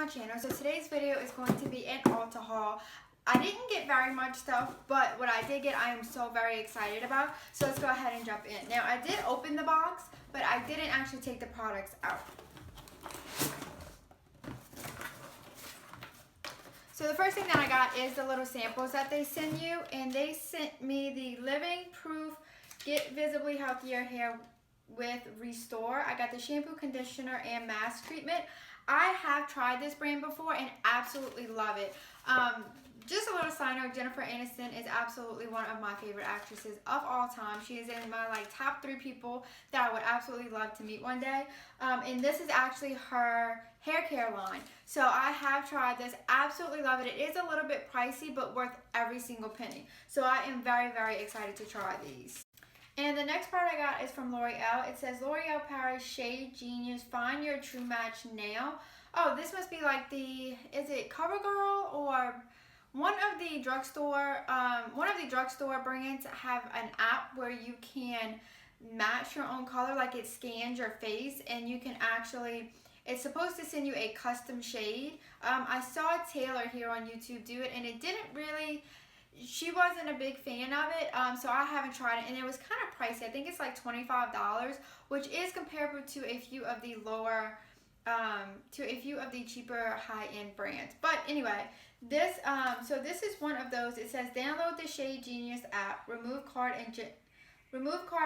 my channel. So today's video is going to be an Ulta haul. I didn't get very much stuff, but what I did get I am so very excited about. So let's go ahead and jump in. Now I did open the box, but I didn't actually take the products out. So the first thing that I got is the little samples that they send you, and they sent me the Living Proof Get Visibly Healthier Hair with Restore. I got the shampoo, conditioner, and mask treatment. I have tried this brand before and absolutely love it. Just a little side note, Jennifer Aniston is absolutely one of my favorite actresses of all time. She is in my top 3 people that I would absolutely love to meet one day. And this is actually her hair care line. So I have tried this, absolutely love it. It is a little bit pricey, but worth every single penny. So I am very, very excited to try these. And the next part I got is from L'Oreal. It says L'Oreal Paris Shade Genius, find your true match now. Oh, this must be like the, is it CoverGirl or one of the drugstore brands have an app where you can match your own color, like it scans your face and you can actually, it's supposed to send you a custom shade. I saw Taylor here on YouTube do it and it didn't really, she wasn't a big fan of it, so I haven't tried it, and it was kind of pricey. I think it's like $25, which is comparable to a few of the lower, cheaper high-end brands. But anyway, this, so this is one of those. It says download the Shade Genius app, remove card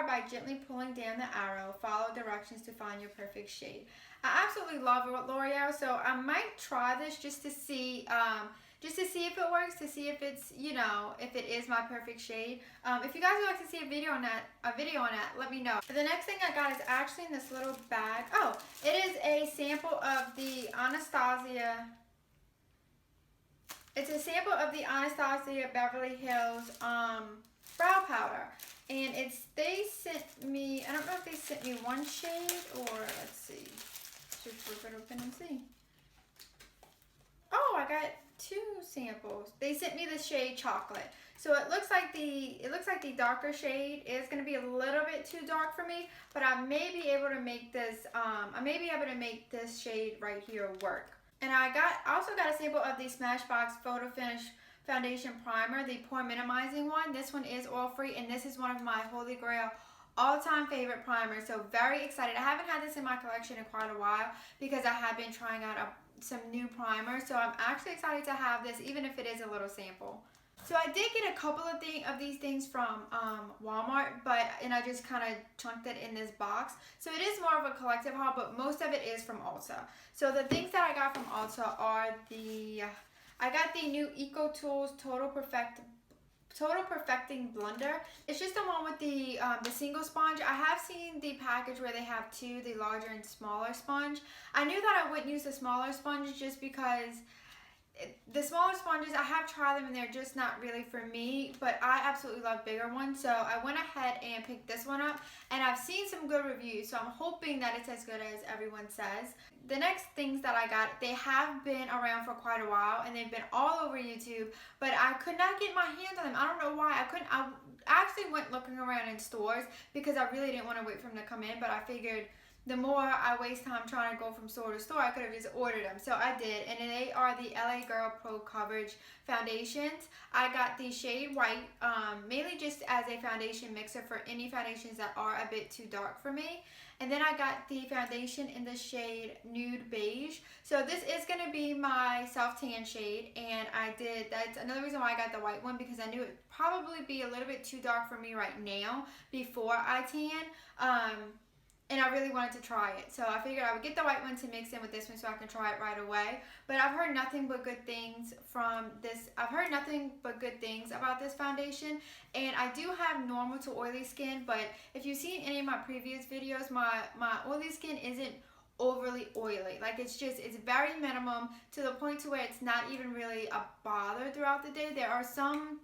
by gently pulling down the arrow, follow directions to find your perfect shade. I absolutely love L'Oreal, so I might try this just to see if it works, to see if it's, you know, if it is my perfect shade. If you guys would like to see a video on that, let me know. The next thing I got is actually in this little bag. Oh, it is a sample of the Anastasia. It's a sample of the Anastasia Beverly Hills brow powder. And they sent me, I don't know if they sent me one shade or, let's see. Let's just rip it open and see. Oh, I got 2 samples. They sent me the shade Chocolate. So it looks like the darker shade is going to be a little bit too dark for me, but I may be able to make this shade right here work. And I also got a sample of the Smashbox Photo Finish Foundation Primer, the pore minimizing one. This one is oil free, and this is one of my holy grail all-time favorite primers. So very excited. I haven't had this in my collection in quite a while because I have been trying out some new primers. So I'm actually excited to have this, even if it is a little sample. So I did get a couple of these things from Walmart, and I just kind of chunked it in this box. So it is more of a collective haul, but most of it is from Ulta. So the things that I got from Ulta are I got the new EcoTools Total Perfecting Blender. It's just the one with the single sponge. I have seen the package where they have 2, the larger and smaller sponge. I knew that I wouldn't use the smaller sponge just because the smaller sponges, I have tried them and they're just not really for me, but I absolutely love bigger ones. So I went ahead and picked this one up, and I've seen some good reviews, so I'm hoping that it's as good as everyone says. The next things that I got, they have been around for quite a while and they've been all over YouTube, but I could not get my hands on them. I don't know why. I actually went looking around in stores because I really didn't want to wait for them to come in, but I figured the more I waste time trying to go from store to store, I could have just ordered them. So I did, and they are the LA Girl Pro Coverage Foundations. I got the shade White, mainly just as a foundation mixer for any foundations that are a bit too dark for me. And then I got the foundation in the shade Nude Beige. So this is going to be my self-tan shade, and that's another reason why I got the white one, because I knew it would probably be a little bit too dark for me right now before I tan. And I really wanted to try it. So I figured I would get the white one to mix in with this one so I can try it right away. But I've heard nothing but good things from this. I've heard nothing but good things about this foundation. And I do have normal to oily skin, but if you've seen any of my previous videos, my oily skin isn't overly oily. Like it's very minimum to the point to where it's not even really a bother throughout the day. There are some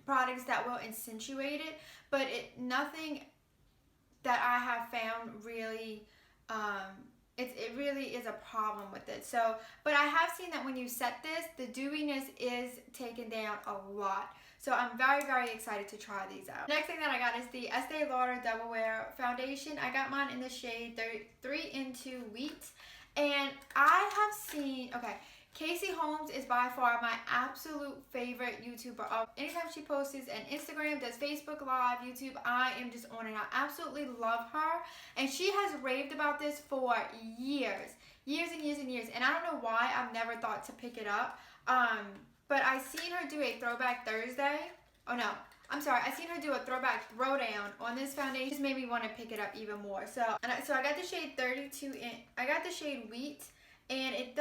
products that will accentuate it, but nothing that I have found really, it really is a problem with it. So, but I have seen that when you set this, the dewiness is taken down a lot. So I'm very, very excited to try these out. Next thing that I got is the Estee Lauder Double Wear Foundation. I got mine in the shade 3 into Wheat. And I have seen, okay, Casey Holmes is by far my absolute favorite YouTuber. Anytime she posts an Instagram, does Facebook Live, YouTube, I am just on it. I absolutely love her. And she has raved about this for years. Years and years and years. And I don't know why I've never thought to pick it up. But I seen her do a Throwback Thursday. Oh no, I'm sorry. I seen her do a Throwback Throwdown on this foundation. It just made me want to pick it up even more. So I got the shade 32 in. I got the shade Wheat, and it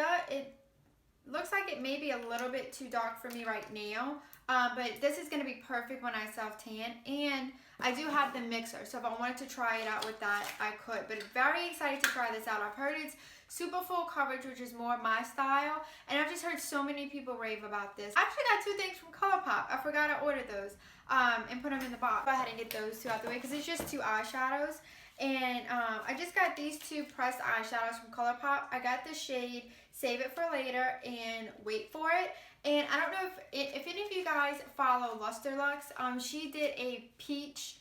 looks like it may be a little bit too dark for me right now. But this is going to be perfect when I self-tan. And I do have the mixer, so if I wanted to try it out with that, I could. But very excited to try this out. I've heard it's super full coverage, which is more my style. And I've just heard so many people rave about this. I actually got 2 things from Coloupop. I forgot I ordered those and put them in the box. Go ahead and get those 2 out the way because it's just 2 eyeshadows. And I just got these 2 pressed eyeshadows from Coloupop. I got the shade Save It for Later and Wait For It. And I don't know if any of you guys follow Lusterlux. She did a peach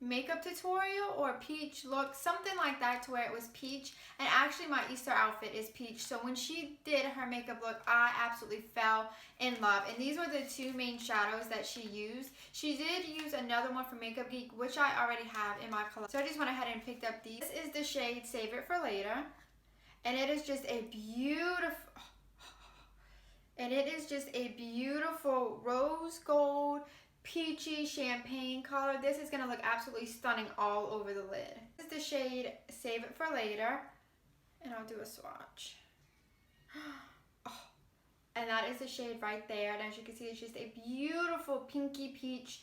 makeup tutorial or peach look, something like that, to where it was peach. And actually my Easter outfit is peach. So when she did her makeup look, I absolutely fell in love. And these were the 2 main shadows that she used. She did use another one from Makeup Geek, which I already have in my collection. So I just went ahead and picked up these. This is the shade Save It for Later. And it is just a beautiful rose gold peachy champagne color. This is going to look absolutely stunning all over the lid. This is the shade Save It for Later, and I'll do a swatch. Oh, and that is the shade right there. And as you can see, it's just a beautiful pinky peach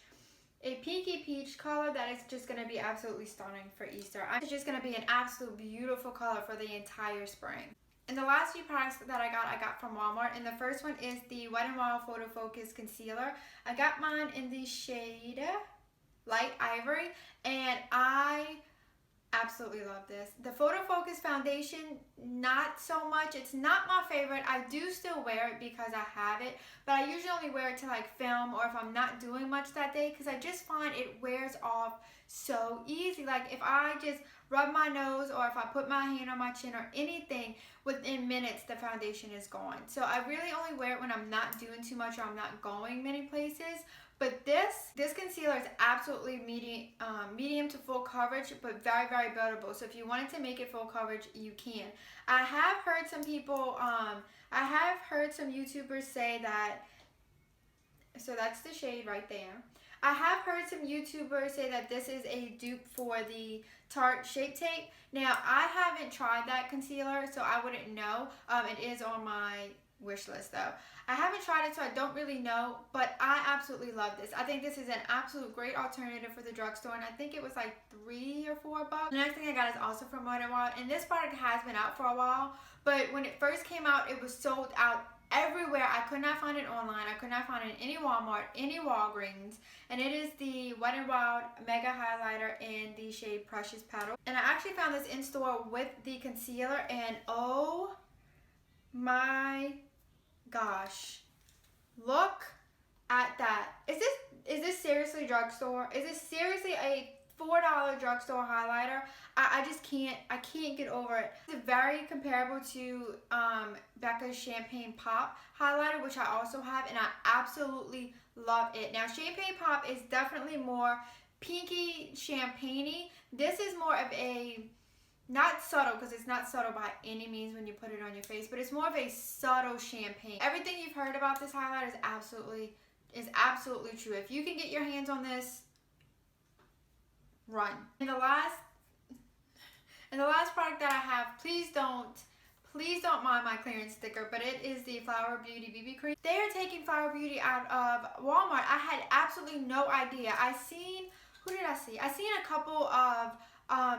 color that is just going to be absolutely stunning for Easter. It's just going to be an absolute beautiful color for the entire spring. And the last few products that I got from Walmart. And the first one is the Wet n Wild Photo Focus Concealer. I got mine in the shade Light Ivory. And I absolutely love this. The Photo Focus Foundation, not so much. It's not my favorite. I do still wear it because I have it. But I usually only wear it to like film or if I'm not doing much that day. Because I just find it wears off so easy. Like if I just rub my nose or if I put my hand on my chin or anything, within minutes the foundation is gone. So I really only wear it when I'm not doing too much or I'm not going many places. But this concealer is absolutely medium to full coverage, but very, very buildable. So if you wanted to make it full coverage, you can. I have heard some people, I have heard some YouTubers say that, so that's the shade right there. I have heard some YouTubers say that this is a dupe for the Tarte Shape Tape. Now, I haven't tried that concealer, so I wouldn't know. It is on my wish list, though. I haven't tried it, so I don't really know, but I absolutely love this. I think this is an absolute great alternative for the drugstore, and I think it was like $3 or $4. The next thing I got is also from Wet n Wild, and this product has been out for a while, but when it first came out, it was sold out everywhere. I could not find it online. I could not find it in any Walmart, any Walgreens, and it is the Wet n Wild Mega Highlighter in the shade Precious Petal. And I actually found this in store with the concealer, and oh my gosh, look at that. Is this seriously drugstore? Is this seriously a $4 drugstore highlighter? I just can't get over it. It's very comparable to Becca's Champagne Pop highlighter, which I also have, and I absolutely love it. Now, Champagne Pop is definitely more pinky champagne-y. This is more of a, not subtle, because it's not subtle by any means when you put it on your face, but it's more of a subtle champagne. Everything you've heard about this highlighter is absolutely true. If you can get your hands on this, run. And the last product that I have, please don't mind my clearance sticker, but it is the Flower Beauty BB cream. They are taking Flower Beauty out of Walmart. I had absolutely no idea. Who did I see? I seen a couple of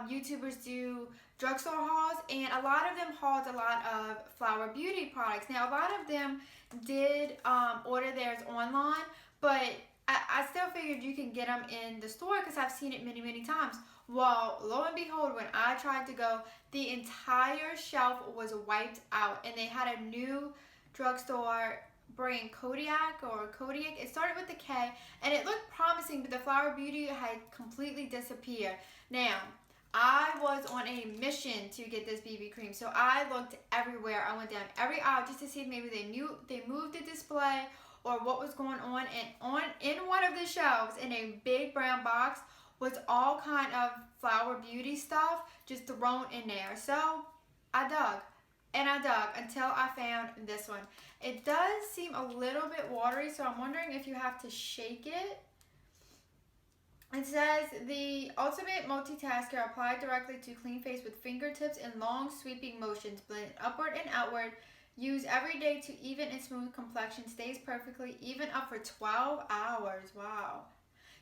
YouTubers do drugstore hauls, and a lot of them hauled a lot of Flower Beauty products. Now, a lot of them did order theirs online, but I still figured you can get them in the store because I've seen it many, many times. Well, lo and behold, when I tried to go, the entire shelf was wiped out, and they had a new drugstore brand, Kodiak. It started with the K, and it looked promising, but the Flower Beauty had completely disappeared. Now, I was on a mission to get this BB cream. So I looked everywhere. I went down every aisle just to see if maybe they moved the display or what was going on. And in one of the shelves in a big brown box was all kind of flower beauty stuff just thrown in there. So I dug and I dug until I found this one. It does seem a little bit watery, so I'm wondering if you have to shake it. It says the ultimate multitasker, applied directly to clean face with fingertips and long sweeping motions, blend upward and outward. Use every day to even and smooth complexion. Stays perfectly even up for 12 hours. Wow.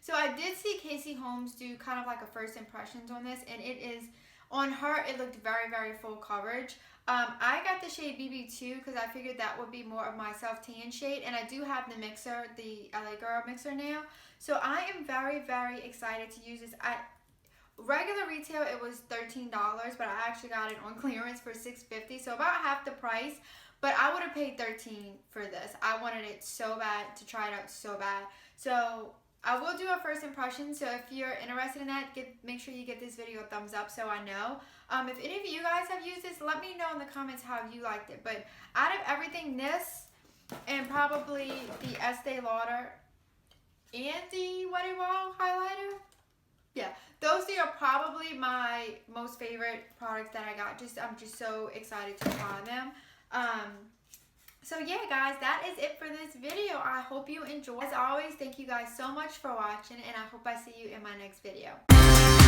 So I did see Casey Holmes do kind of like a first impressions on this, and it is, on her, it looked very, very full coverage. I got the shade BB2 because I figured that would be more of my self-tan shade, and I do have the mixer, the LA Girl mixer now. So I am very, very excited to use this. At regular retail, it was $13, but I actually got it on clearance for $6.50, so about half the price. But I would have paid $13 for this. I wanted it so bad, to try it out so bad. So I will do a first impression, so if you're interested in that, make sure you give this video a thumbs up so I know. If any of you guys have used this, let me know in the comments how you liked it. But out of everything, this and probably the Estee Lauder and the Wedding Wall highlighter, yeah, those two are probably my most favorite products that I got. I'm just so excited to try them. So yeah, guys, that is it for this video. I hope you enjoyed. As always, thank you guys so much for watching, and I hope I see you in my next video.